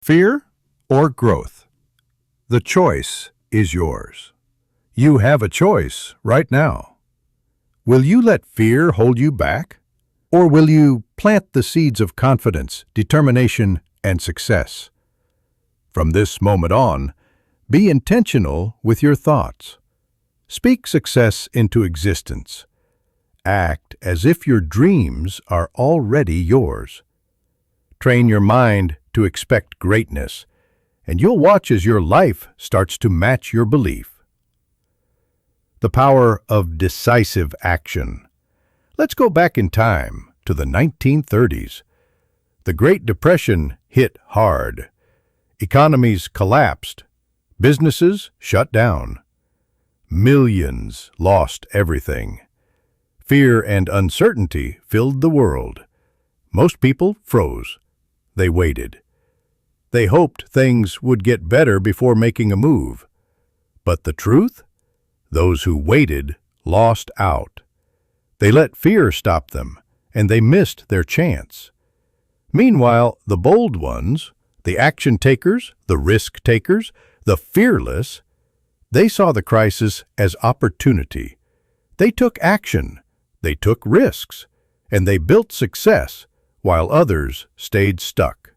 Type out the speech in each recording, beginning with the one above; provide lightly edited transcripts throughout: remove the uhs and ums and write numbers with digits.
Fear or growth? The choice is yours. You have a choice right now. Will you let fear hold you back? Or will you plant the seeds of confidence, determination, and success? From this moment on, be intentional with your thoughts. Speak success into existence. Act as if your dreams are already yours. Train your mind to expect greatness, and you'll watch as your life starts to match your belief. The power of decisive action. Let's go back in time to the 1930s. The Great Depression hit hard. Economies collapsed. Businesses shut down. Millions lost everything. Fear and uncertainty filled the world. Most people froze. They waited. They hoped things would get better before making a move. But the truth? Those who waited lost out. They let fear stop them, and they missed their chance. Meanwhile, the bold ones, the action takers, the risk takers, the fearless, they saw the crisis as opportunity. They took action, they took risks, and they built success while others stayed stuck.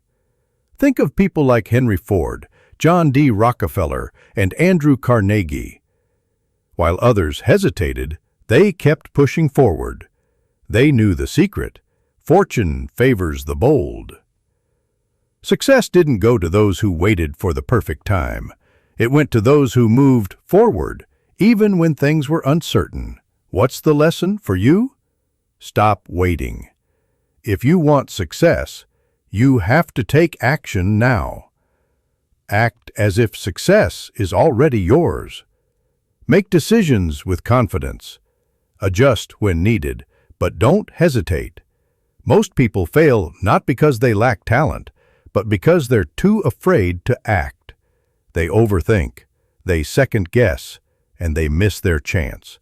Think of people like Henry Ford, John D. Rockefeller, and Andrew Carnegie. While others hesitated, they kept pushing forward. They knew the secret. Fortune favors the bold. Success didn't go to those who waited for the perfect time. It went to those who moved forward, even when things were uncertain. What's the lesson for you? Stop waiting. If you want success, you have to take action now. Act as if success is already yours. Make decisions with confidence. Adjust when needed, but don't hesitate. Most people fail not because they lack talent, but because they're too afraid to act. They overthink, they second-guess, and they miss their chance.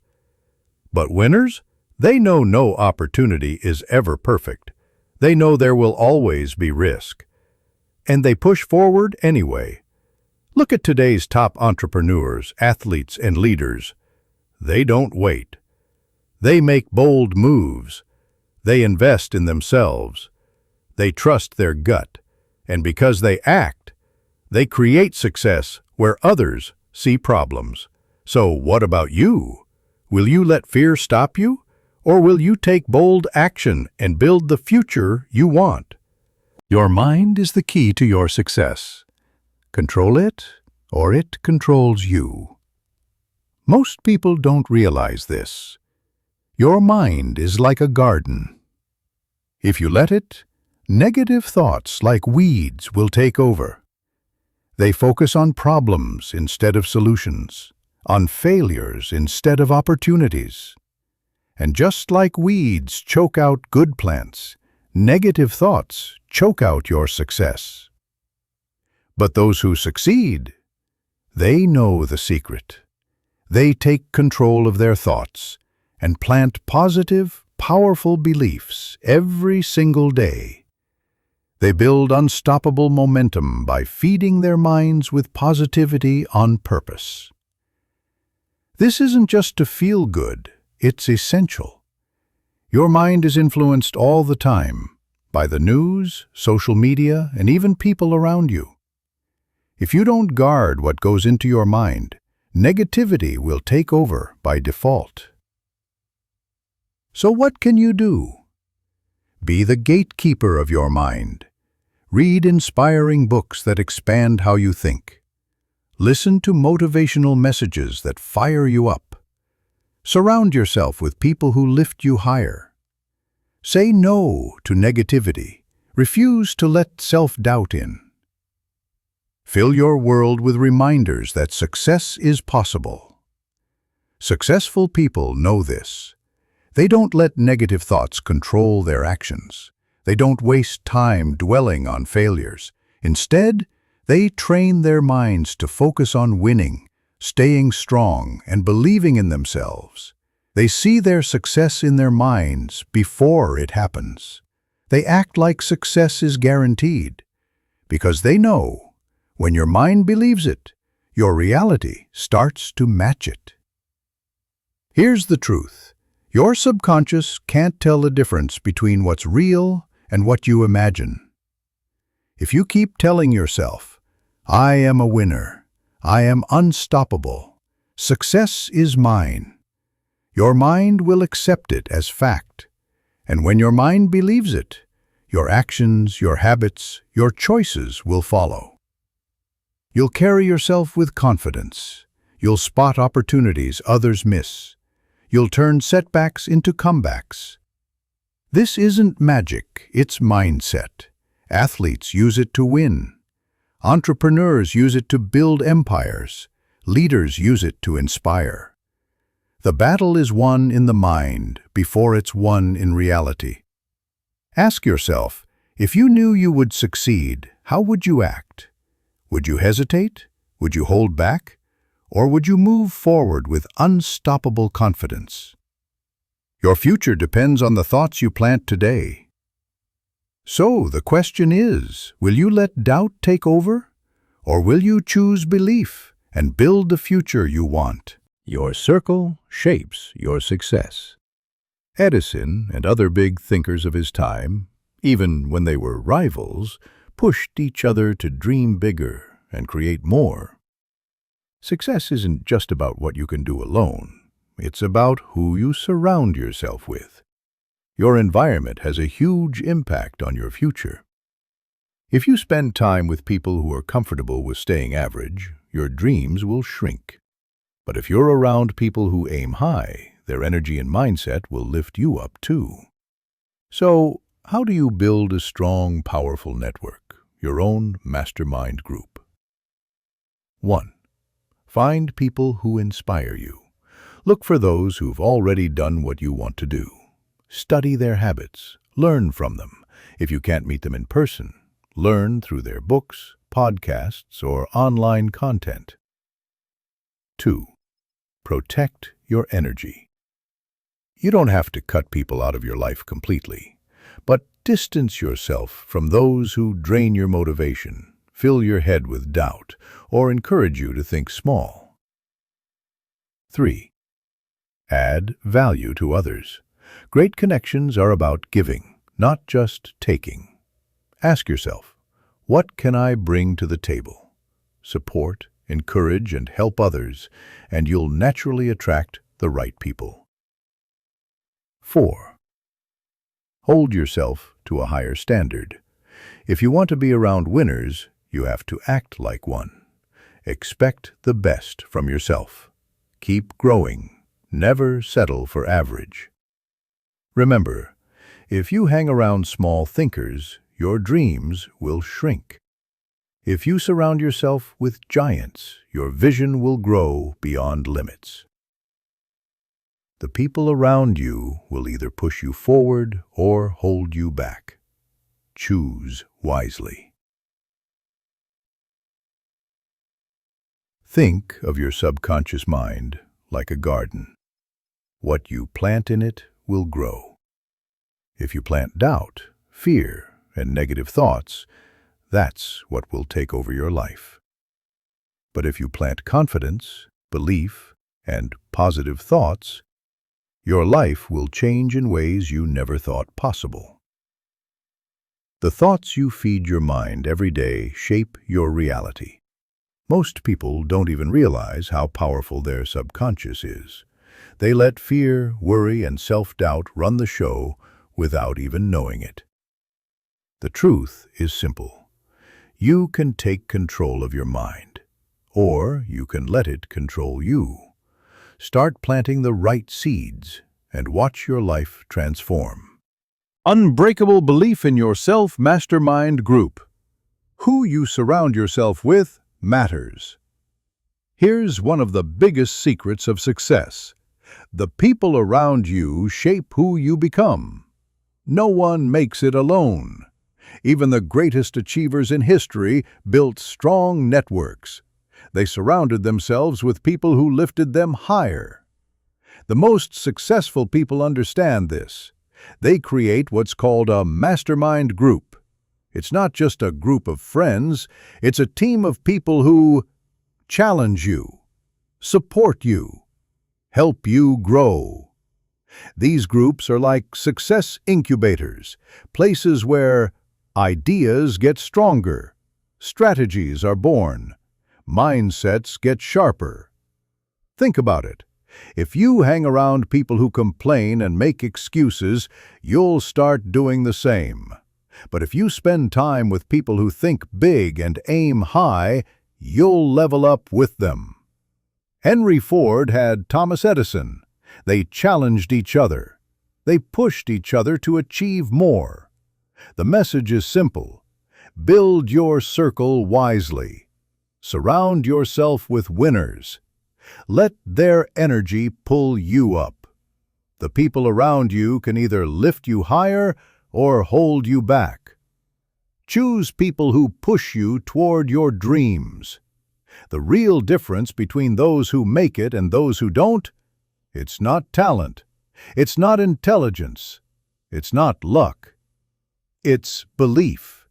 But winners? They know no opportunity is ever perfect. They know there will always be risk. And they push forward anyway. Look at today's top entrepreneurs, athletes, and leaders. They don't wait. They make bold moves. They invest in themselves. They trust their gut. And because they act, they create success where others see problems. So what about you? Will you let fear stop you? Or will you take bold action and build the future you want? Your mind is the key to your success. Control it, or it controls you. Most people don't realize this. Your mind is like a garden. If you let it, negative thoughts like weeds will take over. They focus on problems instead of solutions, on failures instead of opportunities. And just like weeds choke out good plants, negative thoughts choke out your success. But those who succeed, they know the secret. They take control of their thoughts and plant positive, powerful beliefs every single day. They build unstoppable momentum by feeding their minds with positivity on purpose. This isn't just to feel good. It's essential. Your mind is influenced all the time by the news, social media, and even people around you. If you don't guard what goes into your mind, negativity will take over by default. So what can you do? Be the gatekeeper of your mind. Read inspiring books that expand how you think. Listen to motivational messages that fire you up. Surround yourself with people who lift you higher. Say no to negativity. Refuse to let self-doubt in. Fill your world with reminders that success is possible. Successful people know this. They don't let negative thoughts control their actions. They don't waste time dwelling on failures. Instead, they train their minds to focus on winning, staying strong, and believing in themselves. They see their success in their minds before it happens. They act like success is guaranteed, because they know when your mind believes it, your reality starts to match it. Here's the truth. Your subconscious can't tell the difference between what's real and what you imagine. If you keep telling yourself, "I am a winner, I am unstoppable, success is mine," your mind will accept it as fact. And when your mind believes it, your actions, your habits, your choices will follow. You'll carry yourself with confidence. You'll spot opportunities others miss. You'll turn setbacks into comebacks. This isn't magic, it's mindset. Athletes use it to win. Entrepreneurs use it to build empires. Leaders use it to inspire. The battle is won in the mind before it's won in reality. Ask yourself, if you knew you would succeed, how would you act? Would you hesitate? Would you hold back? Or would you move forward with unstoppable confidence? Your future depends on the thoughts you plant today. So the question is, will you let doubt take over? Or will you choose belief and build the future you want? Your circle shapes your success. Edison and other big thinkers of his time, even when they were rivals, pushed each other to dream bigger and create more. Success isn't just about what you can do alone. It's about who you surround yourself with. Your environment has a huge impact on your future. If you spend time with people who are comfortable with staying average, your dreams will shrink. But if you're around people who aim high, their energy and mindset will lift you up too. So, how do you build a strong, powerful network, your own mastermind group? 1. Find people who inspire you. Look for those who've already done what you want to do. Study their habits. Learn from them. If you can't meet them in person, learn through their books, podcasts, or online content. 2. Protect your energy. You don't have to cut people out of your life completely, but distance yourself from those who drain your motivation, fill your head with doubt, or encourage you to think small. 3. Add value to others. Great connections are about giving, not just taking. Ask yourself, what can I bring to the table? Support, encourage, and help others, and you'll naturally attract the right people. 4. Hold yourself to a higher standard. If you want to be around winners, you have to act like one. Expect the best from yourself. Keep growing. Never settle for average. Remember, if you hang around small thinkers, your dreams will shrink. If you surround yourself with giants, your vision will grow beyond limits. The people around you will either push you forward or hold you back. Choose wisely. Think of your subconscious mind like a garden. What you plant in it will grow. If you plant doubt, fear, and negative thoughts, that's what will take over your life. But if you plant confidence, belief, and positive thoughts, your life will change in ways you never thought possible. The thoughts you feed your mind every day shape your reality. Most people don't even realize how powerful their subconscious is. They let fear, worry, and self-doubt run the show without even knowing it. The truth is simple. You can take control of your mind, or you can let it control you. Start planting the right seeds and watch your life transform. Unbreakable belief in yourself mastermind group. Who you surround yourself with matters. Here's one of the biggest secrets of success. The people around you shape who you become. No one makes it alone. Even the greatest achievers in history built strong networks. They surrounded themselves with people who lifted them higher. The most successful people understand this. They create what's called a mastermind group. It's not just a group of friends, it's a team of people who challenge you, support you, help you grow. These groups are like success incubators, places where ideas get stronger, strategies are born, mindsets get sharper. Think about it. If you hang around people who complain and make excuses, you'll start doing the same. But if you spend time with people who think big and aim high, you'll level up with them. Henry Ford had Thomas Edison. They challenged each other. They pushed each other to achieve more. The message is simple. Build your circle wisely. Surround yourself with winners. Let their energy pull you up. The people around you can either lift you higher or hold you back. Choose people who push you toward your dreams. The real difference between those who make it and those who don't, it's not talent, it's not intelligence, it's not luck. It's belief.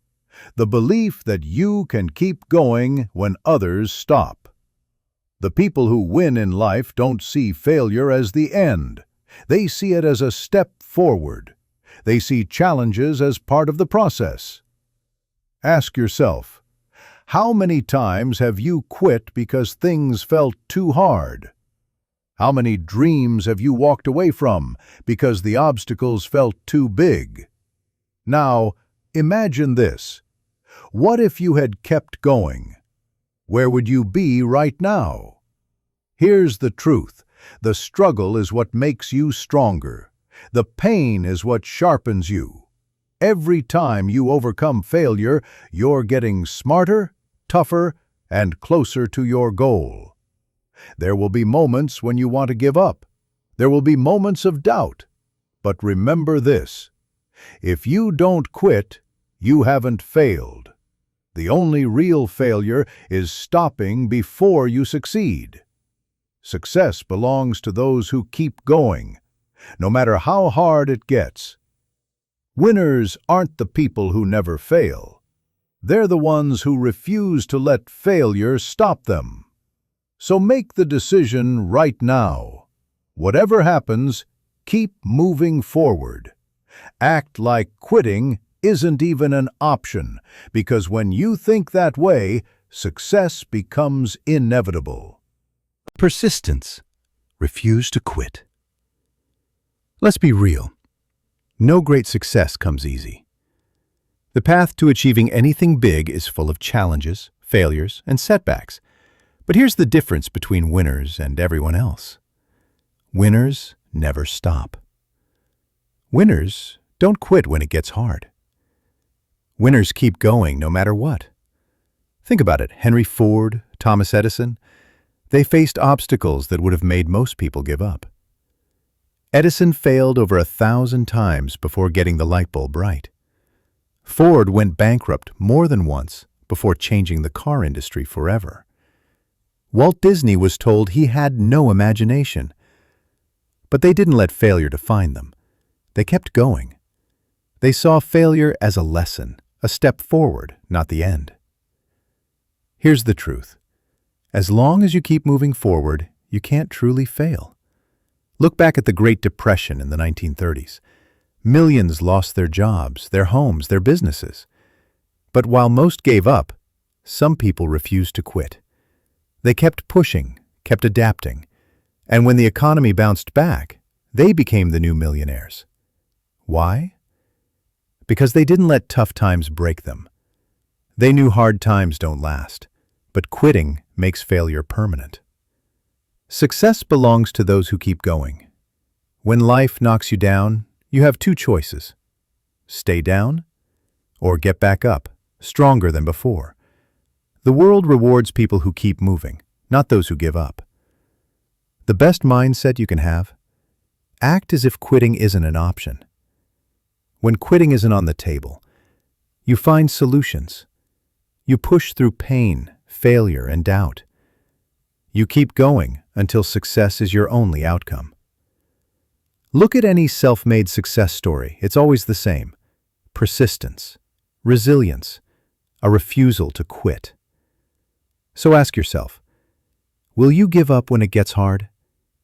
The belief that you can keep going when others stop. The people who win in life don't see failure as the end. They see it as a step forward. They see challenges as part of the process. Ask yourself, how many times have you quit because things felt too hard? How many dreams have you walked away from because the obstacles felt too big? Now, imagine this. What if you had kept going? Where would you be right now? Here's the truth. The struggle is what makes you stronger. The pain is what sharpens you. Every time you overcome failure, you're getting smarter, tougher, and closer to your goal. There will be moments when you want to give up. There will be moments of doubt. But remember this. If you don't quit, you haven't failed. The only real failure is stopping before you succeed. Success belongs to those who keep going, no matter how hard it gets. Winners aren't the people who never fail. They're the ones who refuse to let failure stop them. So make the decision right now. Whatever happens, keep moving forward. Act like quitting isn't even an option, because when you think that way, success becomes inevitable. Persistence. Refuse to quit. Let's be real. No great success comes easy. The path to achieving anything big is full of challenges, failures, and setbacks. But here's the difference between winners and everyone else. Winners never stop. Winners don't quit when it gets hard. Winners keep going no matter what. Think about it. Henry Ford, Thomas Edison, they faced obstacles that would have made most people give up. Edison failed over 1,000 times before getting the light bulb right. Ford went bankrupt more than once before changing the car industry forever. Walt Disney was told he had no imagination. But they didn't let failure define them. They kept going. They saw failure as a lesson, a step forward, not the end. Here's the truth. As long as you keep moving forward, you can't truly fail. Look back at the Great Depression in the 1930s. Millions lost their jobs, their homes, their businesses. But while most gave up, some people refused to quit. They kept pushing, kept adapting, and when the economy bounced back, they became the new millionaires. Why? Because they didn't let tough times break them. They knew hard times don't last, but quitting makes failure permanent. Success belongs to those who keep going. When life knocks you down, you have two choices. Stay down or get back up, stronger than before. The world rewards people who keep moving, not those who give up. The best mindset you can have? Act as if quitting isn't an option. When quitting isn't on the table, you find solutions. You push through pain, failure, and doubt. You keep going until success is your only outcome. Look at any self-made success story. It's always the same. Persistence. resilience, a refusal to quit. So ask yourself, will you give up when it gets hard,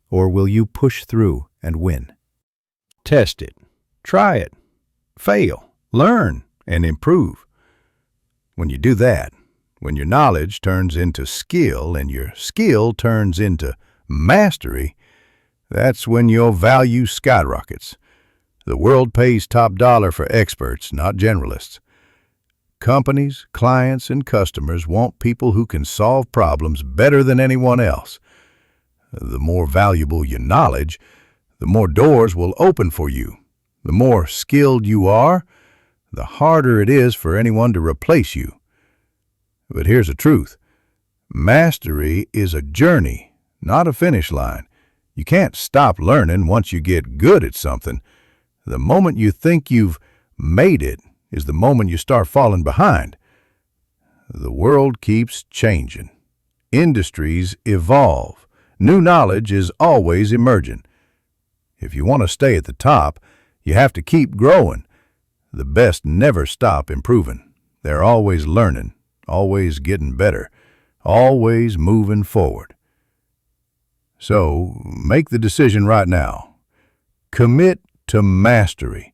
or will you push through and win? Test it. Try it. Fail. Learn and improve. When you do that, when your knowledge turns into skill and your skill turns into mastery, that's when your value skyrockets. The world pays top dollar for experts, not generalists. Companies, clients, and customers want people who can solve problems better than anyone else. The more valuable your knowledge, the more doors will open for you. The more skilled you are, the harder it is for anyone to replace you. But here's the truth. Mastery is a journey, not a finish line. You can't stop learning once you get good at something. The moment you think you've made it is the moment you start falling behind. The world keeps changing. Industries evolve. New knowledge is always emerging. If you want to stay at the top, you have to keep growing. The best never stop improving. They're always learning, always getting better, always moving forward. So, make the decision right now. Commit to mastery.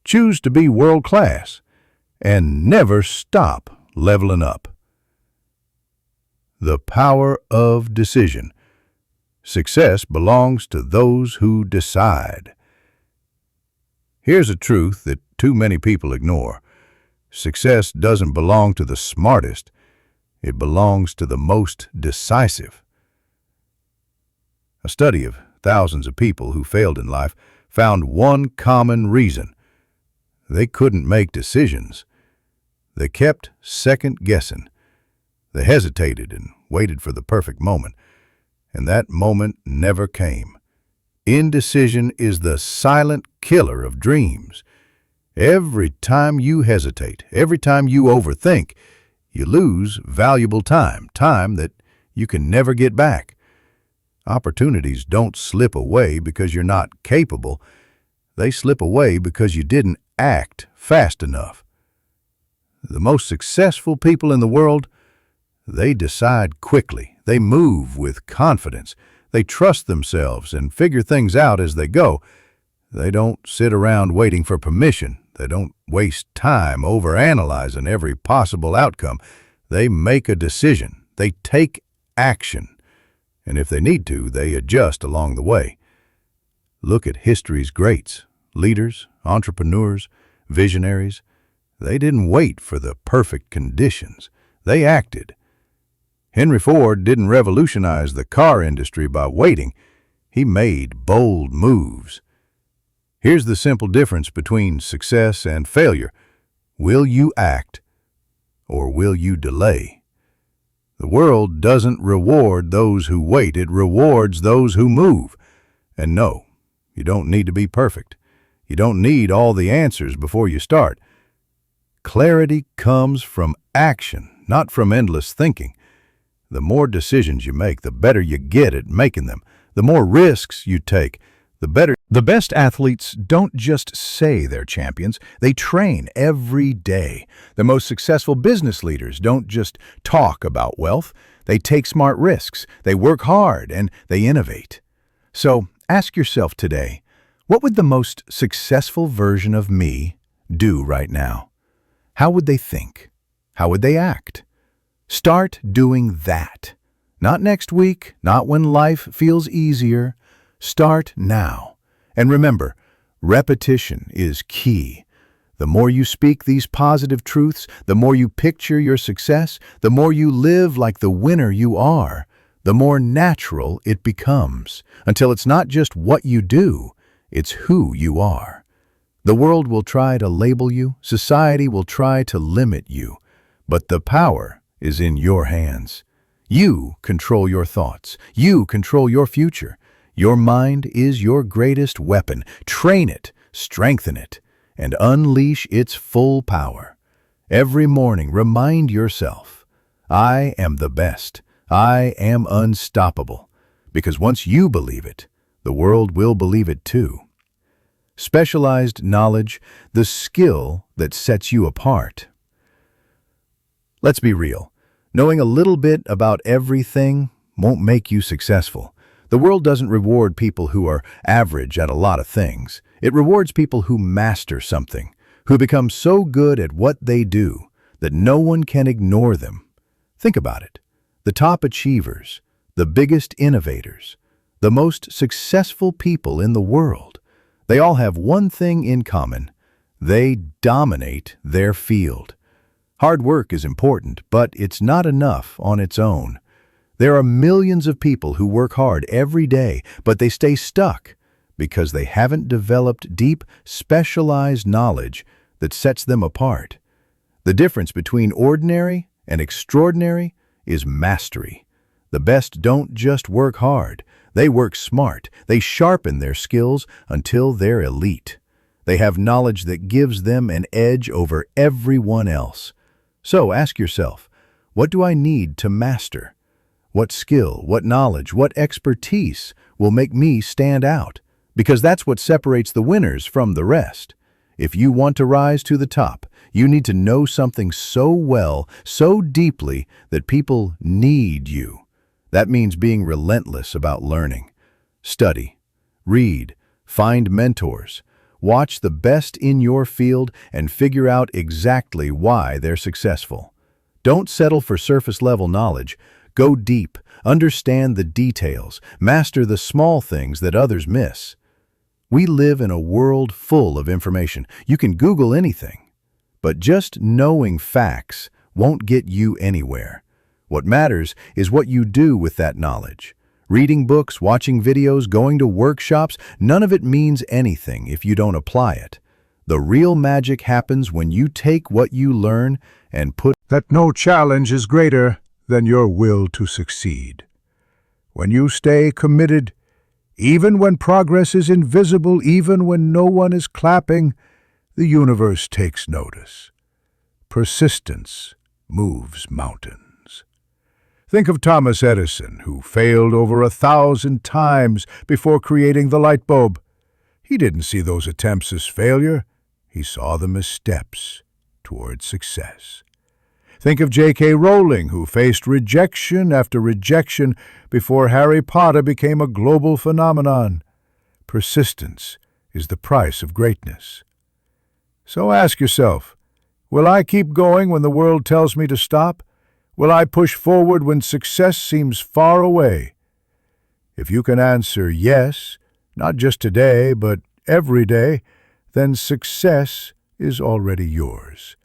Choose to be world-class, and never stop leveling up. The power of decision. Success belongs to those who decide. Here's a truth that too many people ignore. Success doesn't belong to the smartest. It belongs to the most decisive. A study of thousands of people who failed in life found one common reason. They couldn't make decisions. They kept second-guessing. They hesitated and waited for the perfect moment, and that moment never came. Indecision is the silent killer of dreams. Every time you hesitate, every time you overthink, you lose valuable time, time that you can never get back. Opportunities don't slip away because you're not capable. They slip away because you didn't act fast enough. The most successful people in the world, they decide quickly. They move with confidence. They trust themselves and figure things out as they go. They don't sit around waiting for permission. They don't waste time overanalyzing every possible outcome. They make a decision. They take action. And if they need to, they adjust along the way. Look at history's greats, leaders, entrepreneurs, visionaries. They didn't wait for the perfect conditions. They acted. Henry Ford didn't revolutionize the car industry by waiting. He made bold moves. Here's the simple difference between success and failure. Will you act, or will you delay? The world doesn't reward those who wait. It rewards those who move. And no, you don't need to be perfect. You don't need all the answers before you start. Clarity comes from action, not from endless thinking. The more decisions you make, the better you get at making them. The more risks you take, the better. The best athletes don't just say they're champions, they train every day. The most successful business leaders don't just talk about wealth, they take smart risks, they work hard, and they innovate. So ask yourself today, what would the most successful version of me do right now? How would they think? How would they act? Start doing that. Not next week, not when life feels easier. Start now. And remember, repetition is key. The more you speak these positive truths, the more you picture your success, the more you live like the winner you are, the more natural it becomes, until it's not just what you do, it's who you are. The world will try to label you, society will try to limit you, but the power is in your hands. You control your thoughts. You control your future. Your mind is your greatest weapon. Train it, strengthen it, and unleash its full power. Every morning, remind yourself, I am the best. I am unstoppable. Because once you believe it, the world will believe it too. Specialized knowledge, the skill that sets you apart. Let's be real. Knowing a little bit about everything won't make you successful. The world doesn't reward people who are average at a lot of things. It rewards people who master something, who become so good at what they do that no one can ignore them. Think about it. The top achievers, the biggest innovators, the most successful people in the world, they all have one thing in common. They dominate their field. Hard work is important, but it's not enough on its own. There are millions of people who work hard every day, but they stay stuck because they haven't developed deep, specialized knowledge that sets them apart. The difference between ordinary and extraordinary is mastery. The best don't just work hard. They work smart. They sharpen their skills until they're elite. They have knowledge that gives them an edge over everyone else. So ask yourself, what do I need to master? What skill, what knowledge, what expertise will make me stand out? Because that's what separates the winners from the rest. If you want to rise to the top, you need to know something so well, so deeply, that people need you. That means being relentless about learning. Study, read, find mentors, watch the best in your field, and figure out exactly why they're successful. Don't settle for surface-level knowledge. Go deep, understand the details, master the small things that others miss. We live in a world full of information. You can Google anything. But just knowing facts won't get you anywhere. What matters is what you do with that knowledge. Reading books, watching videos, going to workshops, none of it means anything if you don't apply it. The real magic happens when you take what you learn and put That no challenge is greater than your will to succeed. When you stay committed, even when progress is invisible, even when no one is clapping, the universe takes notice. Persistence moves mountains. Think of Thomas Edison, who failed over 1,000 times before creating the light bulb. He didn't see those attempts as failure. He saw them as steps toward success. Think of J.K. Rowling, who faced rejection after rejection before Harry Potter became a global phenomenon. Persistence is the price of greatness. So ask yourself, will I keep going when the world tells me to stop? Will I push forward when success seems far away? If you can answer yes, not just today, but every day, then success is already yours.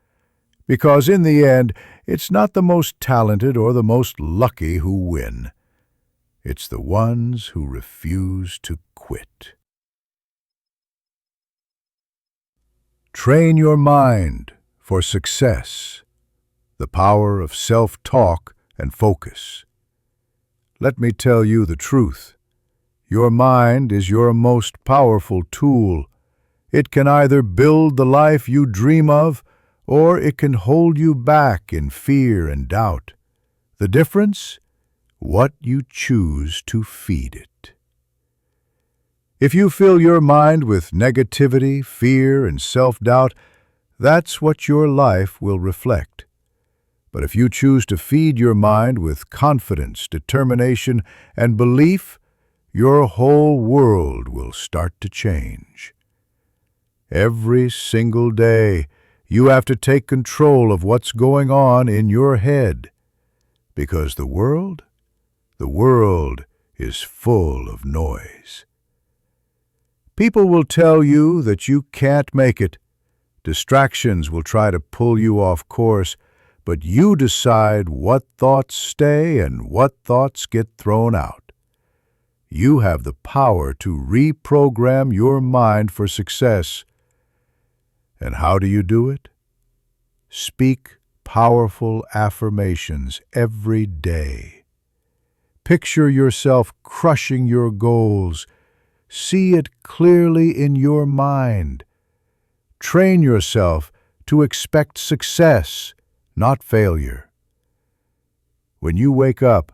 Because in the end, it's not the most talented or the most lucky who win. It's the ones who refuse to quit. Train your mind for success. The power of self-talk and focus. Let me tell you the truth. Your mind is your most powerful tool. It can either build the life you dream of, or it can hold you back in fear and doubt. The difference? What you choose to feed it. If you fill your mind with negativity, fear, and self-doubt, that's what your life will reflect. But if you choose to feed your mind with confidence, determination, and belief, your whole world will start to change. Every single day, you have to take control of what's going on in your head. Because the world is full of noise. People will tell you that you can't make it. Distractions will try to pull you off course, but you decide what thoughts stay and what thoughts get thrown out. You have the power to reprogram your mind for success. And how do you do it? Speak powerful affirmations every day. Picture yourself crushing your goals. See it clearly in your mind. Train yourself to expect success, not failure. When you wake up,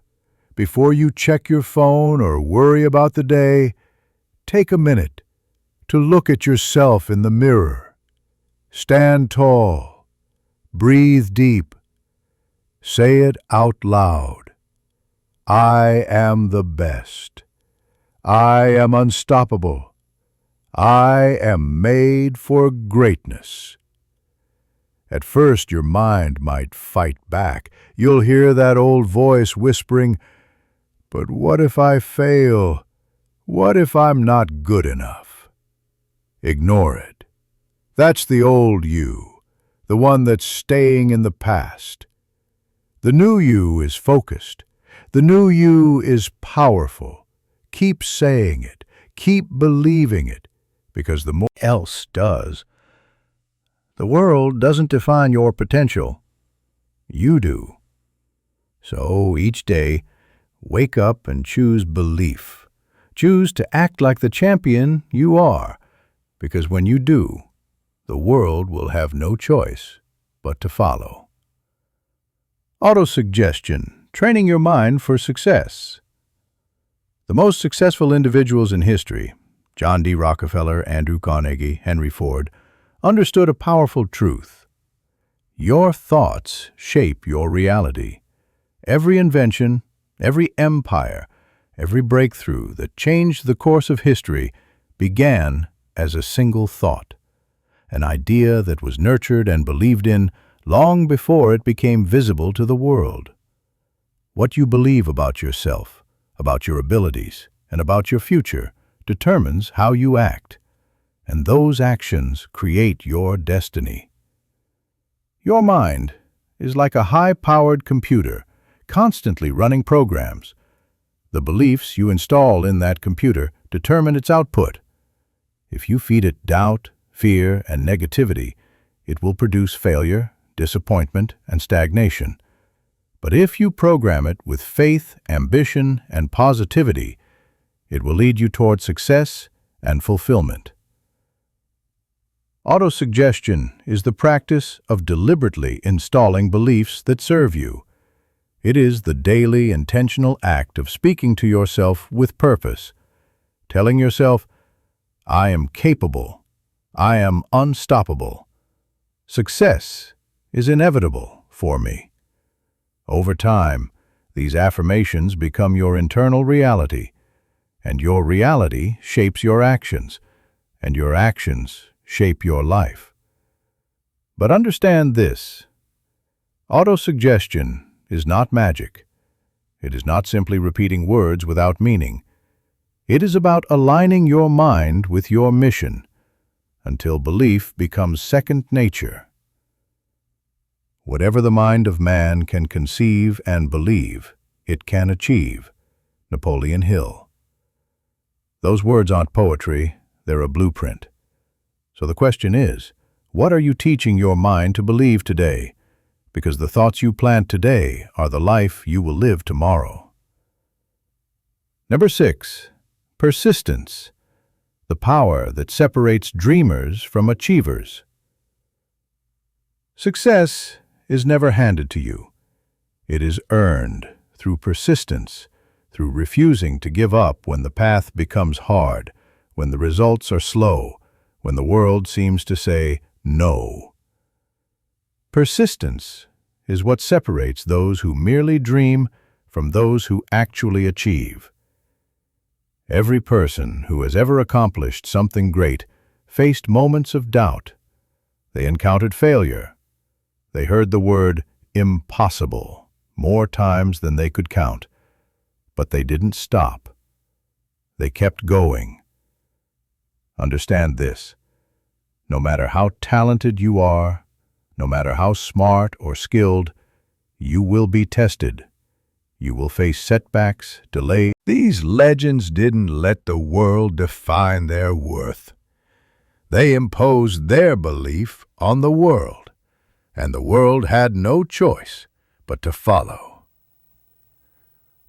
before you check your phone or worry about the day, take a minute to look at yourself in the mirror. Stand tall. Breathe deep. Say it out loud. I am the best. I am unstoppable. I am made for greatness. At first, your mind might fight back. You'll hear that old voice whispering, "But what if I fail? What if I'm not good enough?" Ignore it. That's the old you, the one that's staying in the past. The new you is focused. The new you is powerful. Keep saying it. Keep believing it, because the more else does. The world doesn't define your potential. You do. So each day, wake up and choose belief. Choose to act like the champion you are, because when you do, the world will have no choice but to follow. Autosuggestion, training your mind for success. The most successful individuals in history, John D. Rockefeller, Andrew Carnegie, Henry Ford, understood a powerful truth. Your thoughts shape your reality. Every invention, every empire, every breakthrough that changed the course of history began as a single thought, an idea that was nurtured and believed in long before it became visible to the world. What you believe about yourself, about your abilities, and about your future determines how you act, and those actions create your destiny. Your mind is like a high-powered computer, constantly running programs. The beliefs you install in that computer determine its output. If you feed it doubt, fear, and negativity, it will produce failure, disappointment, and stagnation. But if you program it with faith, ambition, and positivity, it will lead you toward success and fulfillment. Autosuggestion is the practice of deliberately installing beliefs that serve you. It is the daily, intentional act of speaking to yourself with purpose, telling yourself, "I am capable. I am unstoppable. Success is inevitable for me." Over time, these affirmations become your internal reality, and your reality shapes your actions, and your actions shape your life. But understand this: autosuggestion is not magic. It is not simply repeating words without meaning. It is about aligning your mind with your mission until belief becomes second nature. Whatever the mind of man can conceive and believe, it can achieve. Napoleon Hill. Those words aren't poetry, they're a blueprint. So the question is, what are you teaching your mind to believe today? Because the thoughts you plant today are the life you will live tomorrow. Number 6, persistence, the power that separates dreamers from achievers. Success is never handed to you. It is earned through persistence, through refusing to give up when the path becomes hard, when the results are slow, when the world seems to say no. Persistence is what separates those who merely dream from those who actually achieve. Every person who has ever accomplished something great faced moments of doubt. They encountered failure. They heard the word impossible more times than they could count. But they didn't stop. They kept going. Understand this: no matter how talented you are, no matter how smart or skilled, you will be tested. You will face setbacks, delays. These legends didn't let the world define their worth. They imposed their belief on the world, and the world had no choice but to follow.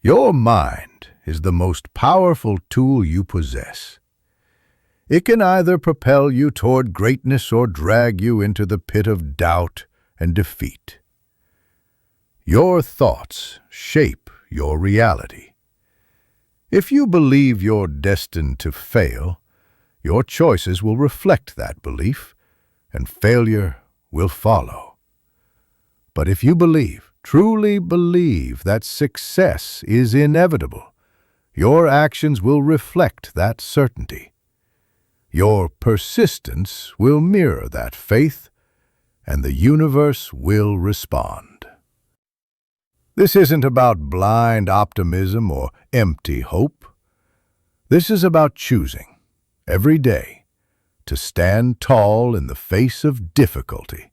Your mind is the most powerful tool you possess. It can either propel you toward greatness or drag you into the pit of doubt and defeat. Your thoughts shape your reality. If you believe you're destined to fail, your choices will reflect that belief, and failure will follow. But if you believe truly believe that success is inevitable, your actions will reflect that certainty. Your persistence will mirror that faith, and the universe will respond. This isn't about blind optimism or empty hope. This is about choosing, every day, to stand tall in the face of difficulty,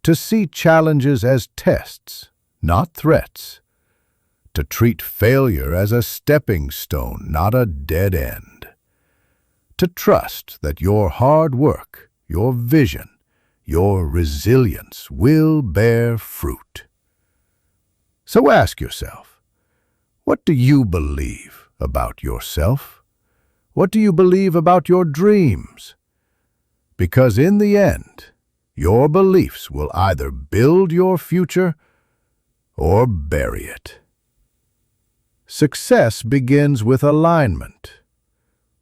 to see challenges as tests, not threats, to treat failure as a stepping stone, not a dead end, to trust that your hard work, your vision, your resilience will bear fruit. So ask yourself, what do you believe about yourself? What do you believe about your dreams? Because in the end, your beliefs will either build your future or bury it. Success begins with alignment.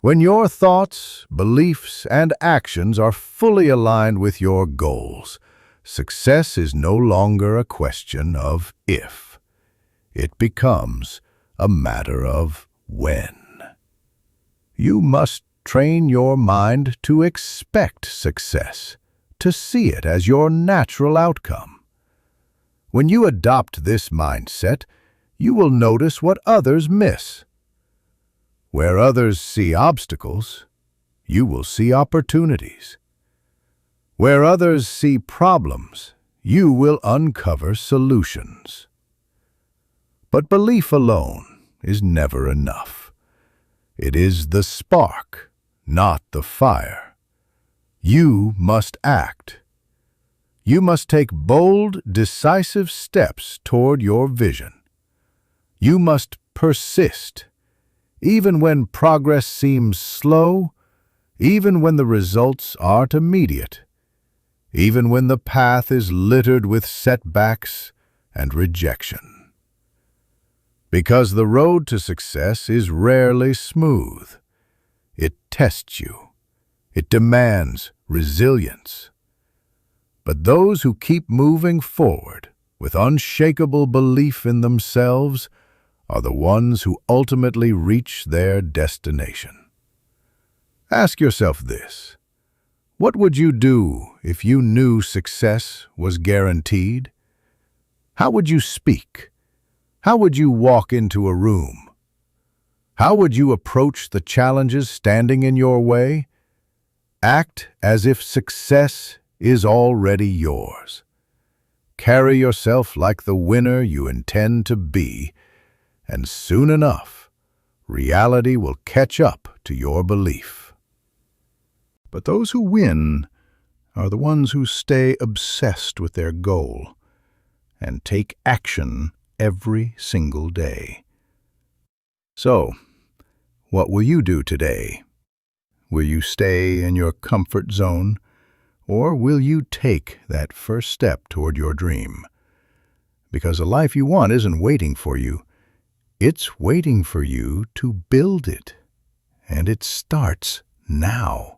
When your thoughts, beliefs, and actions are fully aligned with your goals, success is no longer a question of if. It becomes a matter of when. You must train your mind to expect success, to see it as your natural outcome. When you adopt this mindset, you will notice what others miss. Where others see obstacles, you will see opportunities. Where others see problems, you will uncover solutions. But belief alone is never enough. It is the spark, not the fire. You must act. You must take bold, decisive steps toward your vision. You must persist, even when progress seems slow, even when the results aren't immediate, even when the path is littered with setbacks and rejection. Because the road to success is rarely smooth. It tests you. It demands resilience. But those who keep moving forward with unshakable belief in themselves are the ones who ultimately reach their destination. Ask yourself this: what would you do if you knew success was guaranteed? How would you speak? How would you walk into a room? How would you approach the challenges standing in your way? Act as if success is already yours. Carry yourself like the winner you intend to be, and soon enough, reality will catch up to your belief. But those who win are the ones who stay obsessed with their goal and take action every single day. So, what will you do today? Will you stay in your comfort zone, or will you take that first step toward your dream? Because the life you want isn't waiting for you. It's waiting for you to build it. And it starts now.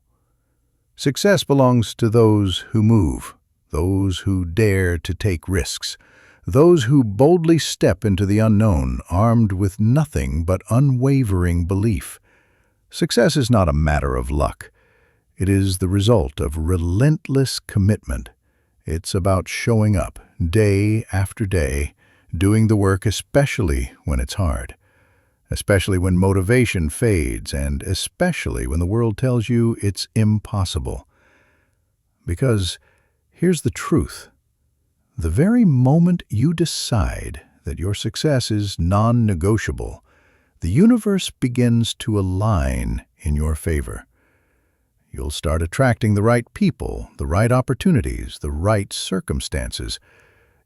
Success belongs to those who move, those who dare to take risks, those who boldly step into the unknown, armed with nothing but unwavering belief. Success is not a matter of luck. It is the result of relentless commitment. It's about showing up day after day, doing the work especially when it's hard, especially when motivation fades, and especially when the world tells you it's impossible. Because here's the truth. The very moment you decide that your success is non-negotiable, the universe begins to align in your favor. You'll start attracting the right people, the right opportunities, the right circumstances.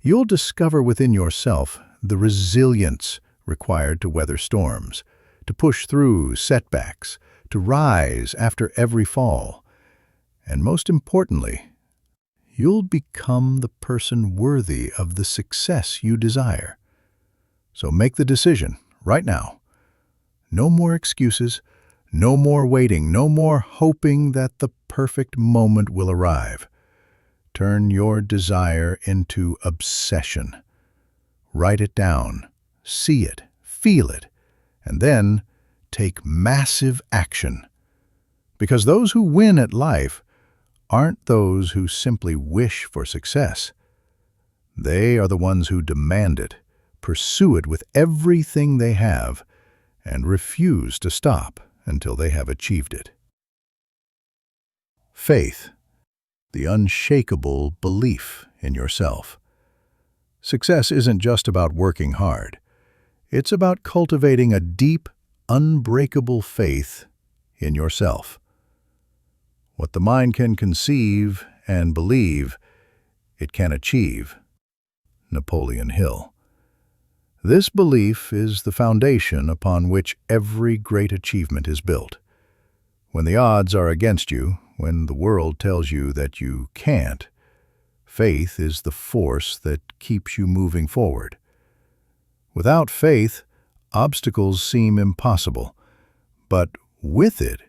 You'll discover within yourself the resilience required to weather storms, to push through setbacks, to rise after every fall. And most importantly, you'll become the person worthy of the success you desire. So make the decision right now. No more excuses, no more waiting, no more hoping that the perfect moment will arrive. Turn your desire into obsession. Write it down, see it, feel it, and then take massive action. Because those who win at life aren't those who simply wish for success. They are the ones who demand it, pursue it with everything they have, and refuse to stop until they have achieved it. Faith, the unshakable belief in yourself. Success isn't just about working hard. It's about cultivating a deep, unbreakable faith in yourself. What the mind can conceive and believe, it can achieve. Napoleon Hill. This belief is the foundation upon which every great achievement is built. When the odds are against you, when the world tells you that you can't, faith is the force that keeps you moving forward. Without faith, obstacles seem impossible, but with it,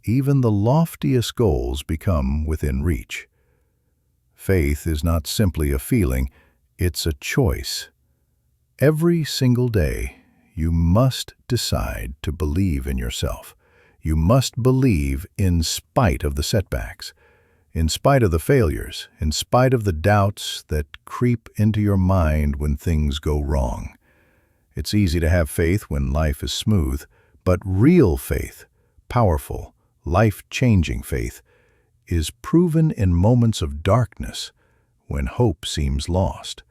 even the loftiest goals become within reach. Faith is not simply a feeling, it's a choice. Every single day, you must decide to believe in yourself. You must believe in spite of the setbacks, in spite of the failures, in spite of the doubts that creep into your mind when things go wrong. It's easy to have faith when life is smooth, but real faith, powerful, life-changing faith, is proven in moments of darkness when hope seems lost.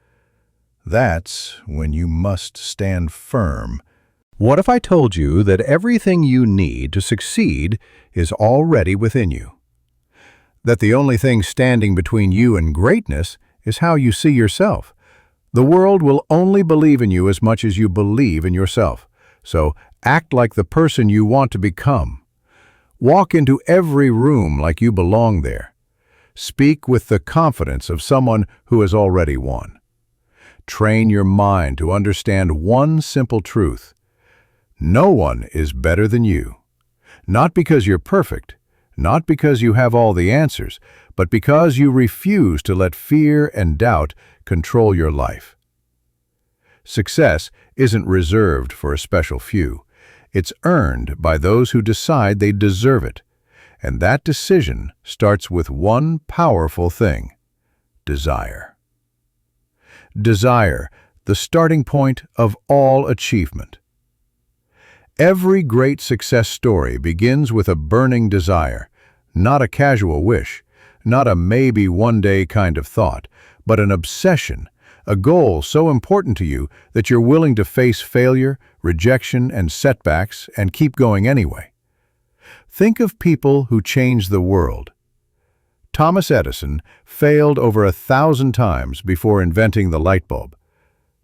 That's when you must stand firm. What if I told you that everything you need to succeed is already within you? That the only thing standing between you and greatness is how you see yourself. The world will only believe in you as much as you believe in yourself. So act like the person you want to become. Walk into every room like you belong there. Speak with the confidence of someone who has already won. Train your mind to understand one simple truth. No one is better than you. Not because you're perfect, not because you have all the answers, but because you refuse to let fear and doubt control your life. Success isn't reserved for a special few. It's earned by those who decide they deserve it. And that decision starts with one powerful thing: desire. Desire, the starting point of all achievement. Every great success story begins with a burning desire, not a casual wish, not a maybe one day kind of thought, but an obsession, a goal so important to you that you're willing to face failure, rejection, and setbacks and keep going anyway. Think of people who changed the world. Thomas Edison failed over 1,000 times before inventing the light bulb.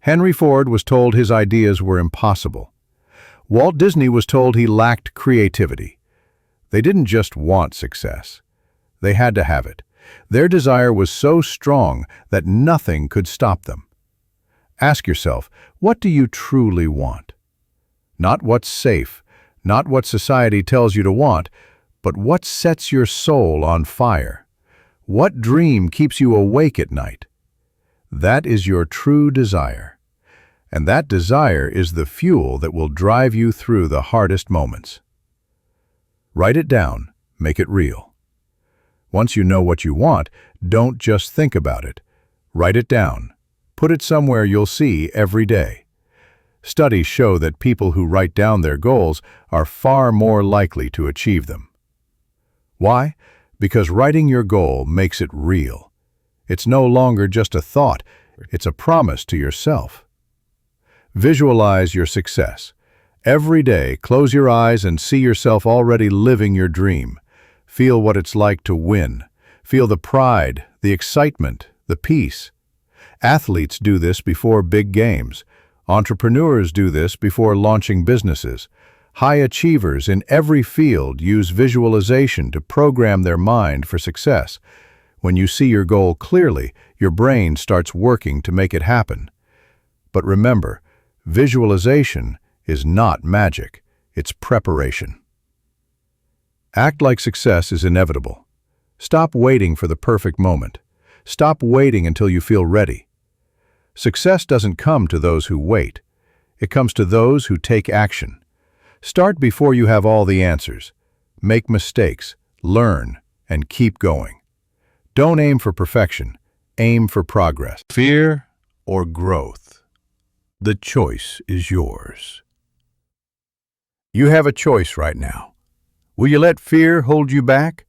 Henry Ford was told his ideas were impossible. Walt Disney was told he lacked creativity. They didn't just want success. They had to have it. Their desire was so strong that nothing could stop them. Ask yourself, what do you truly want? Not what's safe, not what society tells you to want, but what sets your soul on fire. What dream keeps you awake at night? That is your true desire. And that desire is the fuel that will drive you through the hardest moments. Write it down, make it real. Once you know what you want, don't just think about it. Write it down. Put it somewhere you'll see every day. Studies show that people who write down their goals are far more likely to achieve them. Why? Because writing your goal makes it real. It's no longer just a thought, it's a promise to yourself. Visualize your success. Every day, close your eyes and see yourself already living your dream. Feel what it's like to win. Feel the pride, the excitement, the peace. Athletes do this before big games. Entrepreneurs do this before launching businesses. High achievers in every field use visualization to program their mind for success. When you see your goal clearly, your brain starts working to make it happen. But remember, visualization is not magic, it's preparation. Act like success is inevitable. Stop waiting for the perfect moment. Stop waiting until you feel ready. Success doesn't come to those who wait. It comes to those who take action. Start before you have all the answers. Make mistakes, learn, and keep going. Don't aim for perfection. Aim for progress. Fear or growth? The choice is yours. You have a choice right now. Will you let fear hold you back?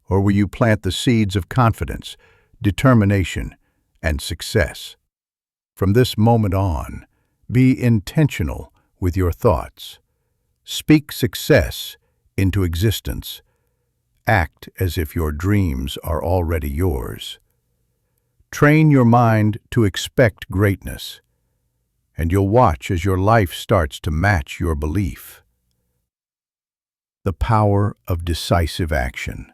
Or will you plant the seeds of confidence, determination, and success? From this moment on, be intentional with your thoughts. Speak success into existence. Act as if your dreams are already yours. Train your mind to expect greatness, and you'll watch as your life starts to match your belief. The power of decisive action.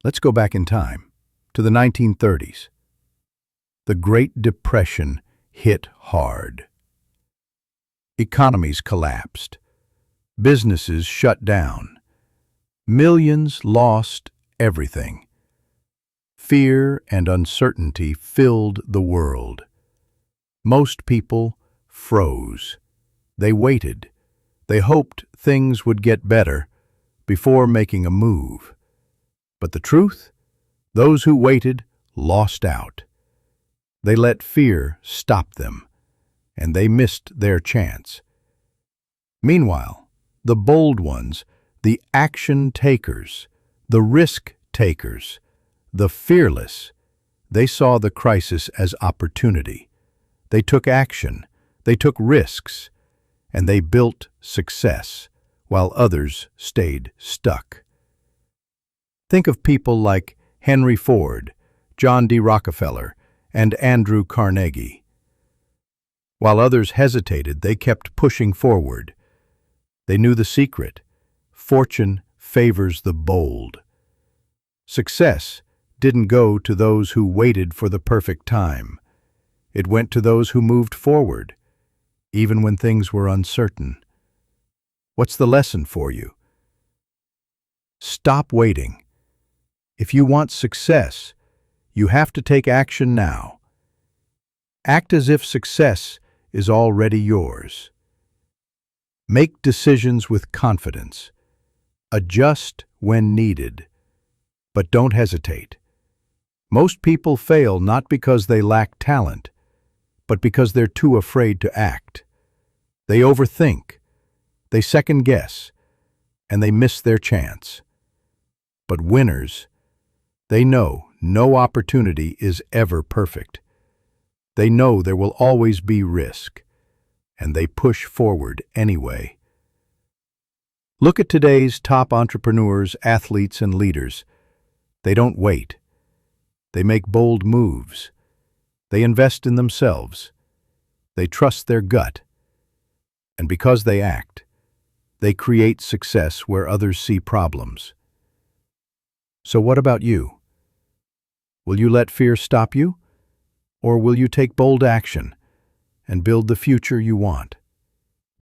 Let's go back in time to the 1930s. The Great Depression hit hard. Economies collapsed. Businesses shut down. Millions lost everything. Fear and uncertainty filled the world. Most people froze. They waited. They hoped things would get better before making a move. But the truth? Those who waited lost out. They let fear stop them, and they missed their chance. Meanwhile, the bold ones, the action takers, the risk takers, the fearless, they saw the crisis as opportunity. They took action, they took risks, and they built success, while others stayed stuck. Think of people like Henry Ford, John D. Rockefeller, and Andrew Carnegie. While others hesitated, they kept pushing forward. They knew the secret. Fortune favors the bold. Success didn't go to those who waited for the perfect time. It went to those who moved forward, even when things were uncertain. What's the lesson for you? Stop waiting. If you want success, you have to take action now. Act as if success is already yours. Make decisions with confidence. Adjust when needed, but don't hesitate. Most people fail not because they lack talent, but because they're too afraid to act. They overthink, they second-guess, and they miss their chance. But winners, they know no opportunity is ever perfect. They know there will always be risk, and they push forward anyway. Look at today's top entrepreneurs, athletes, and leaders. They don't wait. They make bold moves. They invest in themselves. They trust their gut. And because they act, they create success where others see problems. So what about you? Will you let fear stop you? Or will you take bold action and build the future you want?